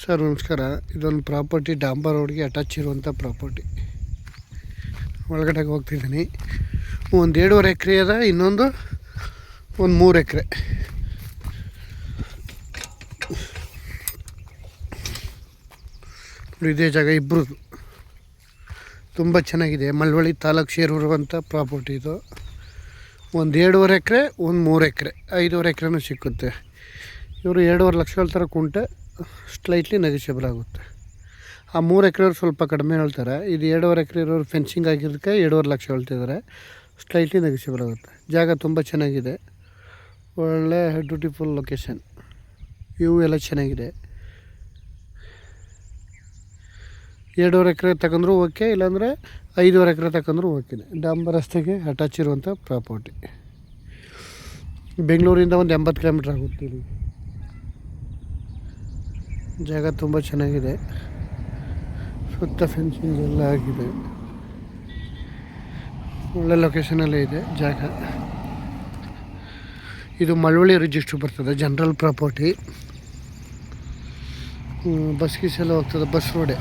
Sir ನಮಸ್ಕಾರ. ಇದೊಂದು property ಡಾಂಬರ್ ರೋಡ್ಗೆ ಅಟ್ಯಾಚ್ ಇರುವಂಥ ಪ್ರಾಪರ್ಟಿ. ಒಳಗಡೆ ಹೋಗ್ತಿದ್ದೀನಿ. ಒಂದು 1.5 ಎಕರೆ ಅದ, ಇನ್ನೊಂದು ಒಂದು 3 ಎಕರೆ. ಇದೇ ಜಾಗ ಇಬ್ಬರದು. ತುಂಬ ಚೆನ್ನಾಗಿದೆ. ಮಳವಳ್ಳಿ ತಾಲೂಕು ಸೇರಿರುವಂಥ ಪ್ರಾಪರ್ಟಿ ಇದು. ಒಂದು 1.5 ಎಕರೆ, ಒಂದು 3 ಎಕರೆ, 5.5 ಎಕರೆನೂ ಸಿಕ್ಕುತ್ತೆ. ಇವರು 2.5 ಲಕ್ಷ ಹೇಳ್ತಾರೆ ಕುಂಟೆ. ಸ್ಲೈಟ್ಲಿ ನೆಗೋಷಿಯಬಲ್ ಆಗುತ್ತೆ. ಆ 3 ಎಕರೆಯವ್ರು ಸ್ವಲ್ಪ ಕಡಿಮೆ ಹೇಳ್ತಾರೆ. ಇದು 2.5 ಎಕರೆ ಇರೋರು ಫೆನ್ಸಿಂಗ್ ಆಗಿದ್ದಕ್ಕೆ 2.5 ಲಕ್ಷ ಹೇಳ್ತಿದ್ದಾರೆ. ಸ್ಲೈಟ್ಲಿ ನೆಗೋಷಿಯಬಲ್ ಆಗುತ್ತೆ. ಜಾಗ ತುಂಬ ಚೆನ್ನಾಗಿದೆ. ಒಳ್ಳೆ ಬ್ಯೂಟಿಫುಲ್ ಲೊಕೇಶನ್. ವ್ಯೂ ಎಲ್ಲ ಚೆನ್ನಾಗಿದೆ. 2.5 ಎಕರೆ ತಗೊಂಡ್ರು ಓಕೆ, ಇಲ್ಲಾಂದರೆ 5.5 ಎಕರೆ ತಗೊಂಡ್ರು ಓಕೆ. ಡಾಂಬರ್ ರಸ್ತೆಗೆ ಅಟ್ಯಾಚ್ ಇರುವಂಥ ಪ್ರಾಪರ್ಟಿ. ಬೆಂಗಳೂರಿಂದ ಒಂದು 80 ಕಿಲೋಮೀಟ್ರ್ ಆಗುತ್ತೆ ಇಲ್ಲಿ. ಜಾಗ ತುಂಬ ಚೆನ್ನಾಗಿದೆ. ಸುತ್ತ ಫೆನ್ಸಿಂಗ್ ಎಲ್ಲ ಆಗಿದೆ. ಒಳ್ಳೆ ಲೊಕೇಶನಲ್ಲೇ ಇದೆ ಜಾಗ. ಇದು ಮಳವಳ್ಳಿ ರಿಜಿಸ್ಟ್ರ್ ಬರ್ತದೆ, ಜನರಲ್ ಪ್ರಾಪರ್ಟಿ. ಬಸ್ ಗೀಸ್ ಎಲ್ಲ ಹೋಗ್ತದೆ, ಬಸ್ ರೋಡೇ.